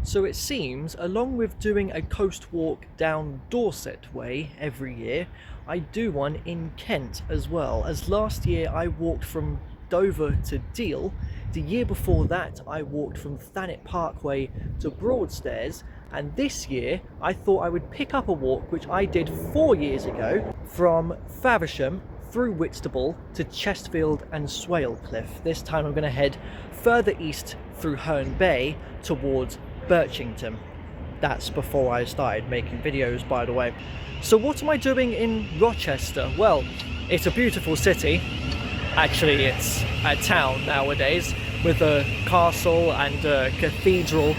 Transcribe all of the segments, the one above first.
So it seems, along with doing a coast walk down Dorset Way every year, I do one in Kent as well, as last year I walked from Dover to Deal. The year before that I walked from Thanet Parkway to Broadstairs, and this year I thought I would pick up a walk which I did 4 years ago from Faversham through Whitstable to Chesterfield and Swalecliffe. This time I'm going to head further east through Herne Bay towards Birchington. That's before I started making videos, by the way. So what am I doing in Rochester? Well, it's a beautiful city. Actually, it's a town nowadays with a castle and a cathedral,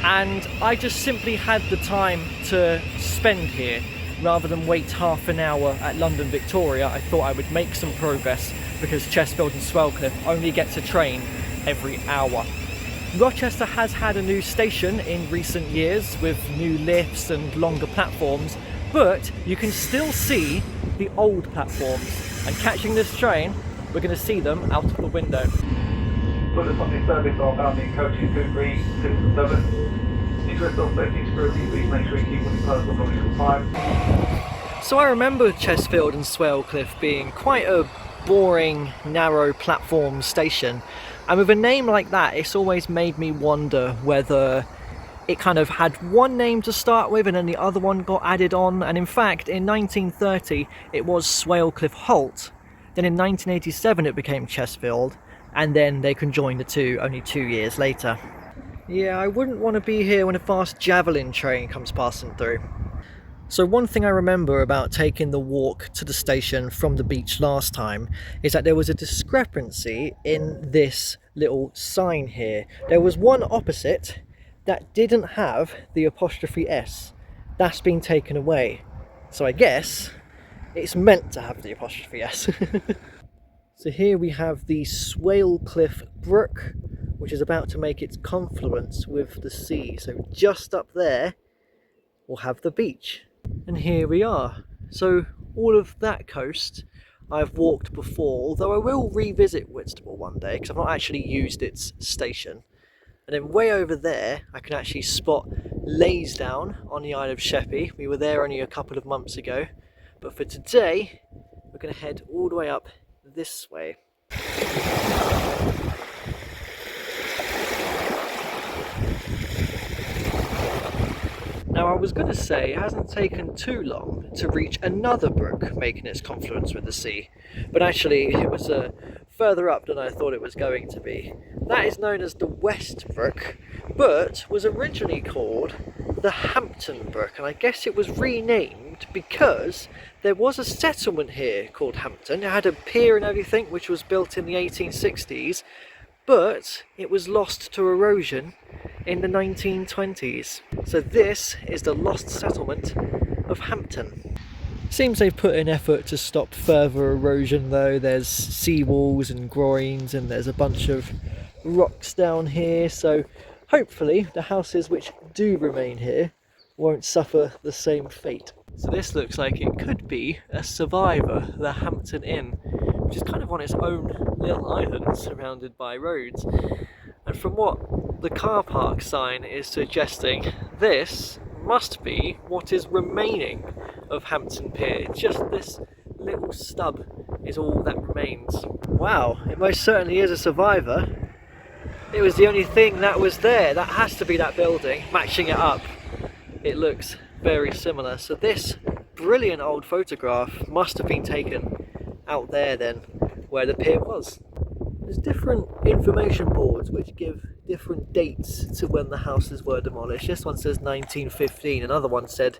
and I just simply had the time to spend here. Rather than wait half an hour at London Victoria, I thought I would make some progress because Chesterfield and Swalecliffe only get to train every hour. Rochester has had a new station in recent years with new lifts and longer platforms, but you can still see the old platforms, and catching this train we're going to see them out of the window. For the Sunday service are bound in coaches 2, 3, 6 and 7. Interest of safety security, please make sure you keep with personal belongings for 5. So I remember Chesterfield and Swalecliffe being quite a boring, narrow platform station. And with a name like that, it's always made me wonder whether it kind of had one name to start with and then the other one got added on. And in fact, in 1930, it was Swalecliffe Halt. Then in 1987, it became Chesterfield. And then they conjoined the two only 2 years later. Yeah, I wouldn't want to be here when a fast javelin train comes passing through. So one thing I remember about taking the walk to the station from the beach last time is that there was a discrepancy in this little sign here. There was one opposite that didn't have the apostrophe S. That's been taken away. So I guess it's meant to have the apostrophe S. So here we have the Swalecliffe Brook, which is about to make its confluence with the sea. So just up there we'll have the beach. And here we are. So all of that coast I've walked before, although I will revisit Whitstable one day because I've not actually used its station. And then way over there I can actually spot Laysdown on the Isle of Sheppey. We were there only a couple of months ago, but for today we're going to head all the way up this way. Now I was going to say it hasn't taken too long to reach another brook making its confluence with the sea, but actually it was further up than I thought it was going to be. That is known as the West Brook, but was originally called the Hampton Brook, and I guess it was renamed because there was a settlement here called Hampton. It had a pier and everything, which was built in the 1860s, but it was lost to erosion in the 1920s. So this is the lost settlement of Hampton. Seems they've put in effort to stop further erosion though. There's seawalls and groins and there's a bunch of rocks down here, so hopefully the houses which do remain here won't suffer the same fate. So this looks like it could be a survivor, the Hampton Inn, which is kind of on its own little island surrounded by roads. And from what the car park sign is suggesting, this must be what is remaining of Hampton Pier. Just this little stub is all that remains. Wow, it most certainly is a survivor. It was the only thing that was there. That has to be that building. Matching it up, it looks very similar. So this brilliant old photograph must have been taken out there then, where the pier was. There's different information boards which give different dates to when the houses were demolished. This one says 1915, another one said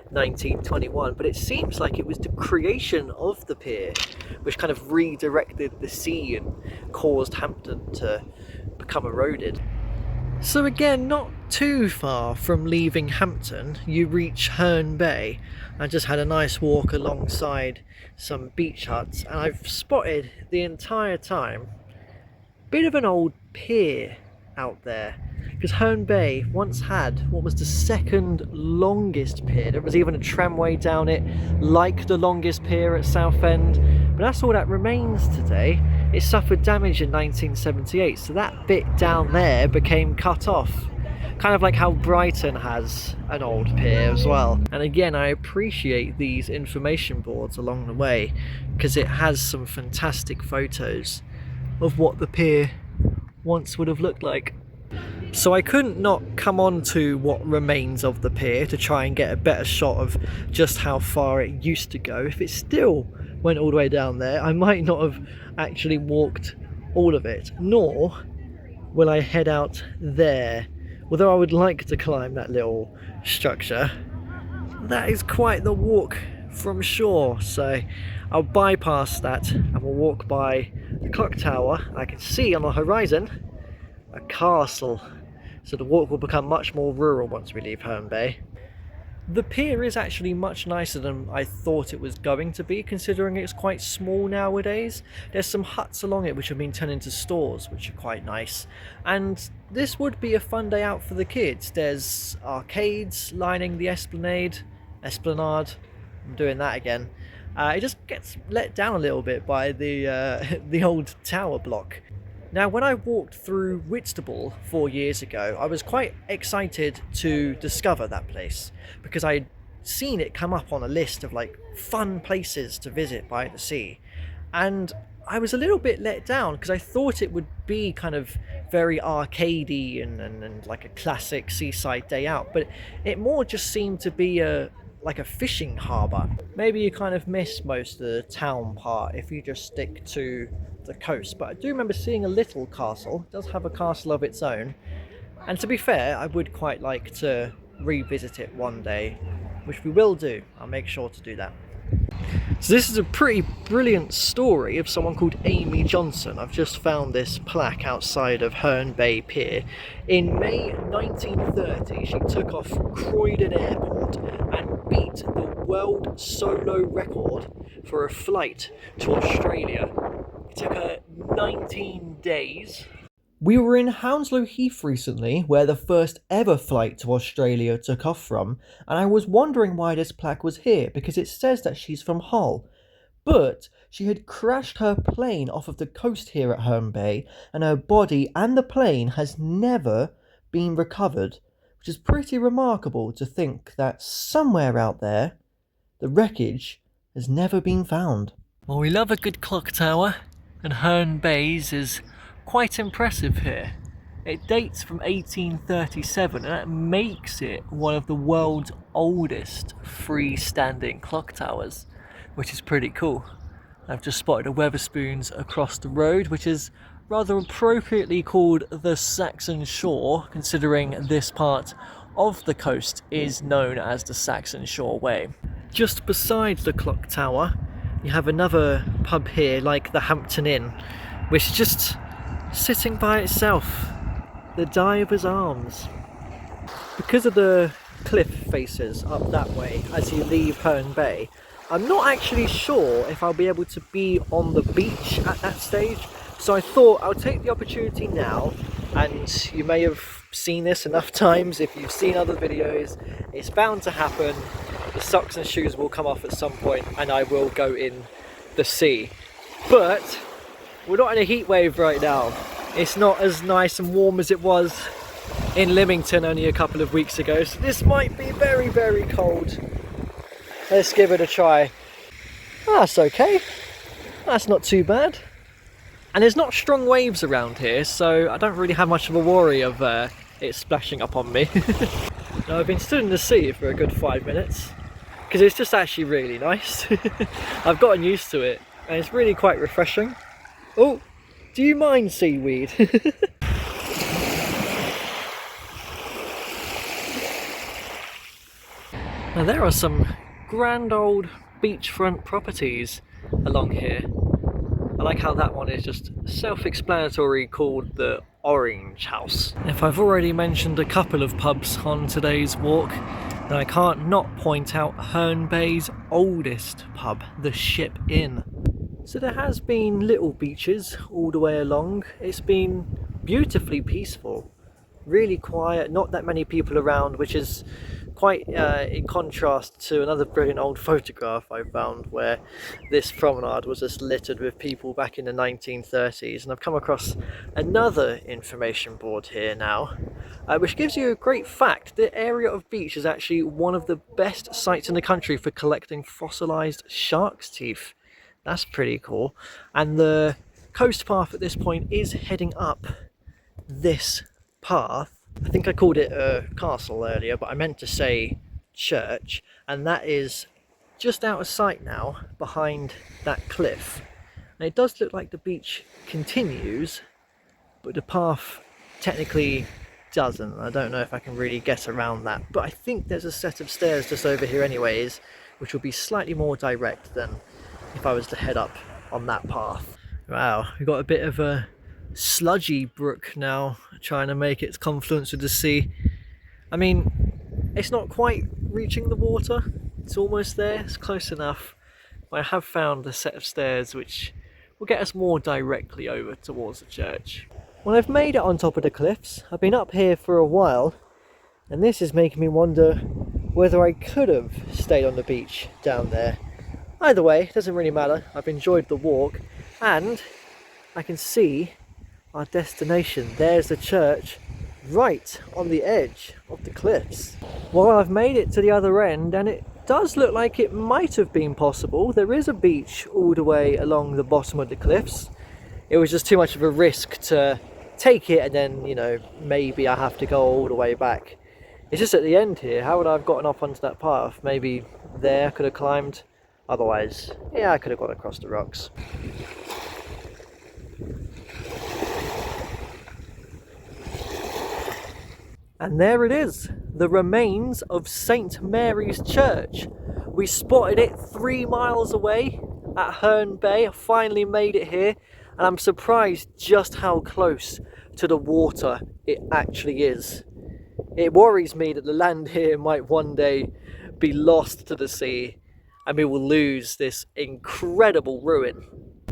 1921, but it seems like it was the creation of the pier which kind of redirected the sea and caused Hampton to become eroded. So again, not too far from leaving Hampton, you reach Herne Bay. I just had a nice walk alongside some beach huts, and I've spotted the entire time a bit of an old pier out there, because Herne Bay once had what was the second longest pier. There was even a tramway down it, like the longest pier at Southend, but that's all that remains today. It suffered damage in 1978, so that bit down there became cut off. Kind of like how Brighton has an old pier as well. And again, I appreciate these information boards along the way because it has some fantastic photos of what the pier once would have looked like. So I couldn't not come on to what remains of the pier to try and get a better shot of just how far it used to go. If it still went all the way down there, I might not have actually walked all of it, nor will I head out there. Although I would like to climb that little structure, that is quite the walk from shore, so I'll bypass that and we'll walk by the clock tower. I can see on the horizon a castle, so the walk will become much more rural once we leave Herne Bay. The pier is actually much nicer than I thought it was going to be, considering it's quite small nowadays. There's some huts along it which have been turned into stores, which are quite nice. And this would be a fun day out for the kids. There's arcades lining the esplanade. I'm doing that again. It just gets let down a little bit by the old tower block. Now, when I walked through Whitstable 4 years ago, I was quite excited to discover that place because I'd seen it come up on a list of like fun places to visit by the sea, and I was a little bit let down because I thought it would be kind of very arcadey and like a classic seaside day out, but it more just seemed to be like a fishing harbour. Maybe you kind of miss most of the town part if you just stick to the coast, but I do remember seeing a little castle. It does have a castle of its own, and to be fair, I would quite like to revisit it one day, which we will do. I'll make sure to do that. So this is a pretty brilliant story of someone called Amy Johnson. I've just found this plaque outside of Herne Bay Pier. In May 1930, she took off from Croydon Airport and beat the world solo record for a flight to Australia. It took her 19 days. We were in Hounslow Heath recently, where the first ever flight to Australia took off from, and I was wondering why this plaque was here, because it says that she's from Hull. But she had crashed her plane off of the coast here at Herne Bay, and her body and the plane has never been recovered, which is pretty remarkable to think that somewhere out there, the wreckage has never been found. Well, we love a good clock tower, and Herne Bay's is quite impressive here. It dates from 1837, and that makes it one of the world's oldest freestanding clock towers, which is pretty cool. I've just spotted a Wetherspoons across the road, which is rather appropriately called the Saxon Shore, considering this part of the coast is known as the Saxon Shore Way. Just beside the clock tower, you have another pub here, like the Hampton Inn, which is just sitting by itself, the Diver's Arms. Because of the cliff faces up that way as you leave Herne Bay, I'm not actually sure if I'll be able to be on the beach at that stage, so I thought I'll take the opportunity now, and you may have seen this enough times if you've seen other videos, it's bound to happen. The socks and shoes will come off at some point and I will go in the sea. But we're not in a heat wave right now. It's not as nice and warm as it was in Lymington only a couple of weeks ago, so this might be very, very cold. Let's give it a try. That's okay. That's not too bad. And there's not strong waves around here, so I don't really have much of a worry of it splashing up on me. Now, I've been stood in the sea for a good 5 minutes, because it's just actually really nice. I've gotten used to it, and it's really quite refreshing. Oh, do you mind seaweed? Now, there are some grand old beachfront properties along here. I like how that one is just self-explanatory, called the Orange House. If I've already mentioned a couple of pubs on today's walk, then I can't not point out Herne Bay's oldest pub, the Ship Inn. So there has been little beaches all the way along. It's been beautifully peaceful, really quiet, not that many people around, which is quite in contrast to another brilliant old photograph I found where this promenade was just littered with people back in the 1930s. And I've come across another information board here now, which gives you a great fact. The area of beach is actually one of the best sites in the country for collecting fossilised shark's teeth. That's pretty cool. And the coast path at this point is heading up this path. I think I called it a castle earlier, but I meant to say church, and that is just out of sight now behind that cliff. And it does look like the beach continues, but the path technically doesn't. I don't know if I can really get around that, but I think there's a set of stairs just over here anyways, which will be slightly more direct than if I was to head up on that path. Wow, we've got a bit of a sludgy brook now trying to make its confluence with the sea. I mean, it's not quite reaching the water, it's almost there, it's close enough. But I have found a set of stairs which will get us more directly over towards the church. Well, I've made it on top of the cliffs. I've been up here for a while, and this is making me wonder whether I could have stayed on the beach down there. Either way, it doesn't really matter. I've enjoyed the walk, and I can see our destination. There's the church right on the edge of the cliffs. Well, I've made it to the other end, and it does look like it might have been possible. There is a beach all the way along the bottom of the cliffs. It was just too much of a risk to take it and then, you know, maybe I have to go all the way back. It's just at the end here. How would I have gotten up onto that path? Maybe there I could have climbed. Otherwise, yeah, I could have got across the rocks. And there it is, the remains of St. Mary's Church. We spotted it 3 miles away at Herne Bay. I finally made it here, and I'm surprised just how close to the water it actually is. It worries me that the land here might one day be lost to the sea, and we will lose this incredible ruin.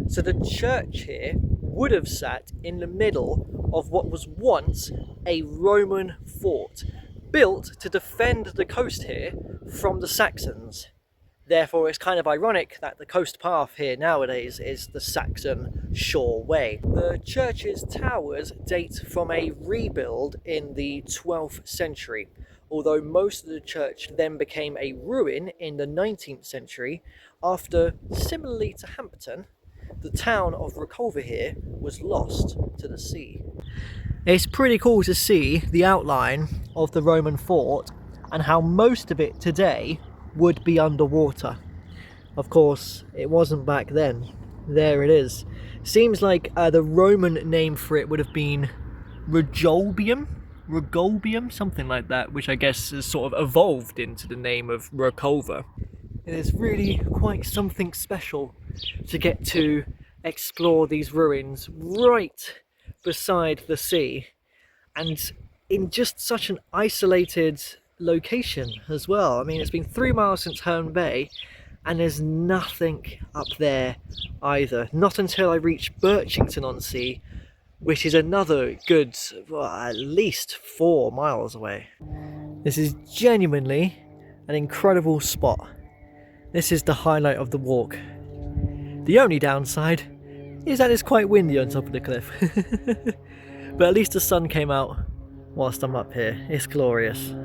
So the church here would have sat in the middle of what was once a Roman fort, built to defend the coast here from the Saxons. Therefore, it's kind of ironic that the coast path here nowadays is the Saxon Shore Way. The church's towers date from a rebuild in the 12th century, although most of the church then became a ruin in the 19th century after, similarly to Hampton, the town of Reculver here was lost to the sea. It's pretty cool to see the outline of the Roman fort and how most of it today would be underwater. Of course, it wasn't back then. There it is. Seems like the Roman name for it would have been Regolbium, something like that, which I guess has sort of evolved into the name of Reculver. It is really quite something special to get to explore these ruins right beside the sea, and in just such an isolated location as well. I mean, it's been 3 miles since Herne Bay, and there's nothing up there either. Not until I reach Birchington on Sea, which is another good, well, at least 4 miles away. This is genuinely an incredible spot. This is the highlight of the walk. The only downside is that it's quite windy on top of the cliff. But at least the sun came out whilst I'm up here. It's glorious.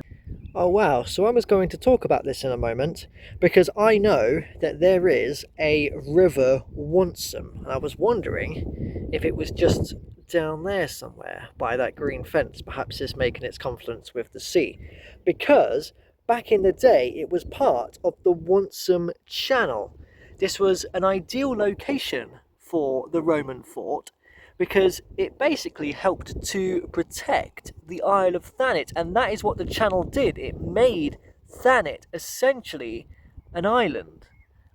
Oh wow, so I was going to talk about this in a moment, because I know that there is a river Wonsum, and I was wondering if it was just down there somewhere by that green fence. Perhaps it's making its confluence with the sea, because back in the day it was part of the Wonsum Channel. This was an ideal location for the Roman fort, because it basically helped to protect the Isle of Thanet, and that is what the channel did. It made Thanet essentially an island,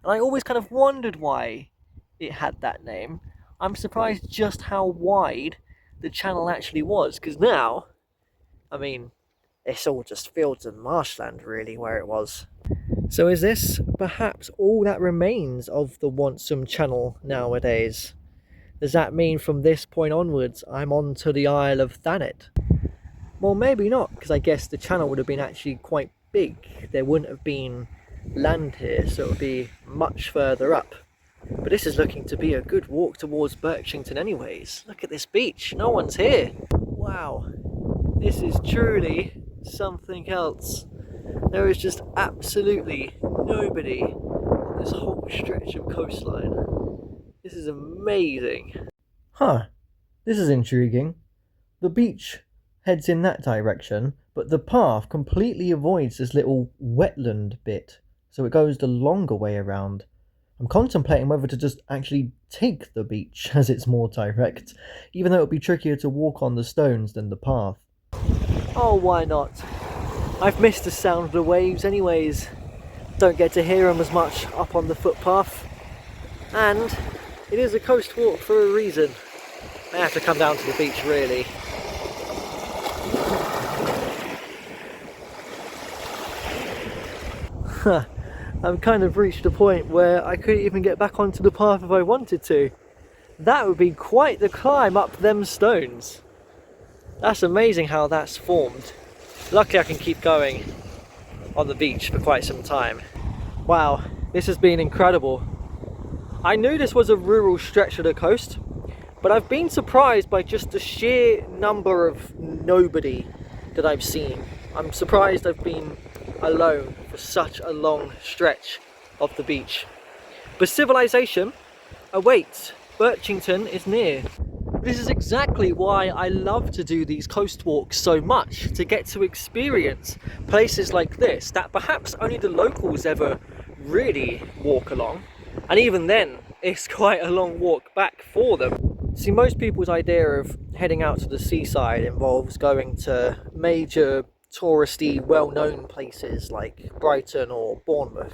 and I always kind of wondered why it had that name. I'm surprised just how wide the channel actually was, because now, I mean, it's all just fields and marshland really where it was. So is this perhaps all that remains of the Wonsum Channel nowadays? Does that mean from this point onwards I'm on to the Isle of Thanet? Well, maybe not, because I guess the channel would have been actually quite big, there wouldn't have been land here, so it would be much further up. But this is looking to be a good walk towards Birchington anyways. Look at this beach, no one's here. Wow, this is truly something else. There is just absolutely nobody on this whole stretch of coastline. This is amazing. Huh, this is intriguing. The beach heads in that direction, but the path completely avoids this little wetland bit, so it goes the longer way around. I'm contemplating whether to just actually take the beach as it's more direct, even though it would be trickier to walk on the stones than the path. Oh, why not? I've missed the sound of the waves anyways. Don't get to hear them as much up on the footpath. And it is a coast walk for a reason. I have to come down to the beach really. I've kind of reached a point where I couldn't even get back onto the path if I wanted to. That would be quite the climb up them stones. That's amazing how that's formed. Luckily I can keep going on the beach for quite some time. Wow, this has been incredible. I knew this was a rural stretch of the coast, but I've been surprised by just the sheer number of nobody that I've seen. I'm surprised I've been alone for such a long stretch of the beach. But civilization awaits. Birchington is near. This is exactly why I love to do these coast walks so much, to get to experience places like this that perhaps only the locals ever really walk along, and even then it's quite a long walk back for them. See, most people's idea of heading out to the seaside involves going to major touristy, well-known places like Brighton or Bournemouth.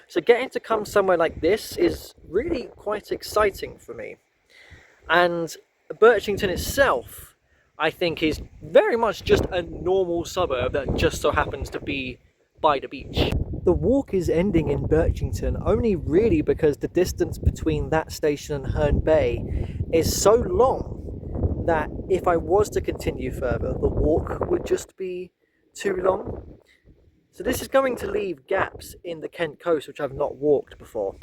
So getting to come somewhere like this is really quite exciting for me. And Birchington itself, I think, is very much just a normal suburb that just so happens to be by the beach. The walk is ending in Birchington only really because the distance between that station and Herne Bay is so long that if I was to continue further, the walk would just be too long. So this is going to leave gaps in the Kent coast which I've not walked before.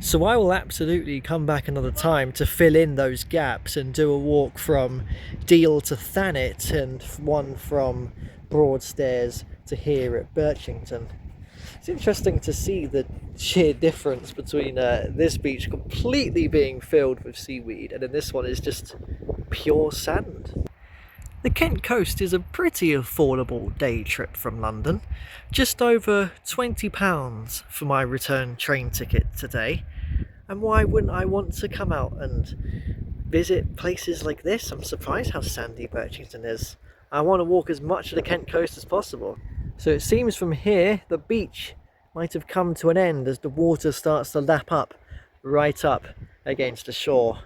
So I will absolutely come back another time to fill in those gaps and do a walk from Deal to Thanet and one from Broadstairs to here at Birchington. It's interesting to see the sheer difference between this beach completely being filled with seaweed and then this one is just pure sand. The Kent coast is a pretty affordable day trip from London, just over £20 for my return train ticket today, and why wouldn't I want to come out and visit places like this? I'm surprised how sandy Birchington is. I want to walk as much of the Kent coast as possible. So it seems from here the beach might have come to an end as the water starts to lap up right up against the shore.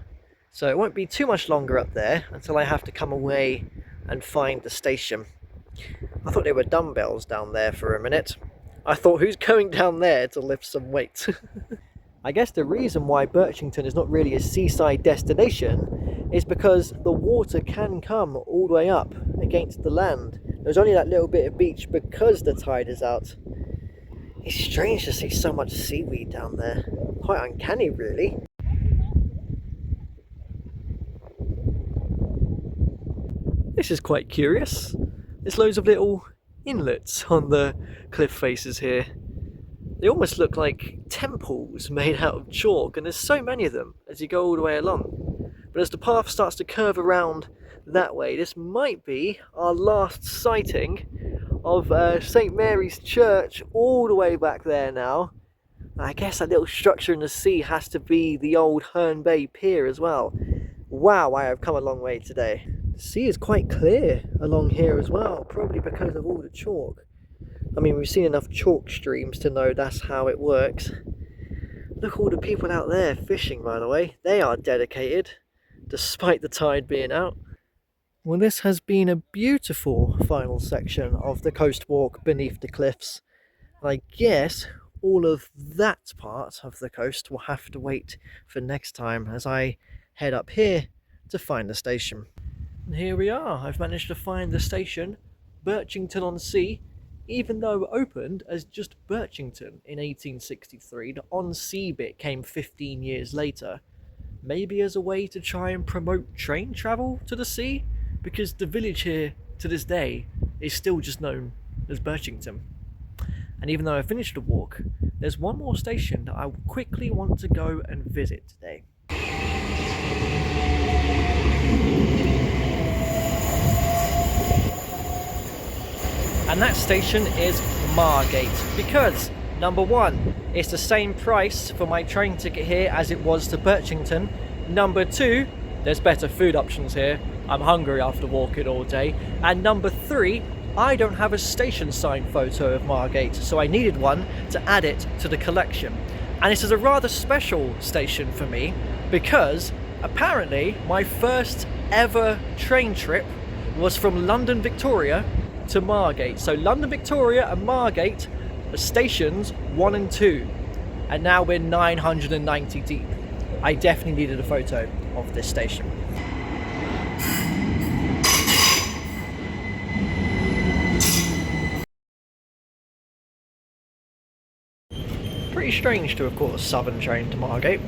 So it won't be too much longer up there until I have to come away and find the station. I thought there were dumbbells down there for a minute. I thought, who's going down there to lift some weight? I guess the reason why Birchington is not really a seaside destination is because the water can come all the way up against the land. There's only that little bit of beach because the tide is out. It's strange to see so much seaweed down there. Quite uncanny, really. This is quite curious. There's loads of little inlets on the cliff faces here. They almost look like temples made out of chalk, and there's so many of them as you go all the way along. But as the path starts to curve around that way, this might be our last sighting of St Mary's Church all the way back there now. I guess that little structure in the sea has to be the old Herne Bay pier as well. Wow, I have come a long way today. The sea is quite clear along here as well, probably because of all the chalk. I mean, we've seen enough chalk streams to know that's how it works. Look at all the people out there fishing, by the way. They are dedicated, despite the tide being out. Well, this has been a beautiful final section of the coast walk beneath the cliffs. I guess all of that part of the coast will have to wait for next time as I head up here to find the station. And here we are. I've managed to find the station, Birchington on Sea, even though it opened as just Birchington in 1863, the on-sea bit came 15 years later, maybe as a way to try and promote train travel to the sea, because the village here to this day is still just known as Birchington. And even though I finished the walk, there's one more station that I quickly want to go and visit today. And that station is Margate, because number one, it's the same price for my train ticket here as it was to Birchington. Number two, there's better food options here. I'm hungry after walking all day. And number three, I don't have a station sign photo of Margate, so I needed one to add it to the collection. And this is a rather special station for me, because apparently my first ever train trip was from London Victoria to Margate. So London Victoria and Margate are stations 1 and 2, and now we're 990 deep. I definitely needed a photo of this station. Pretty strange to have caught a southern train to Margate.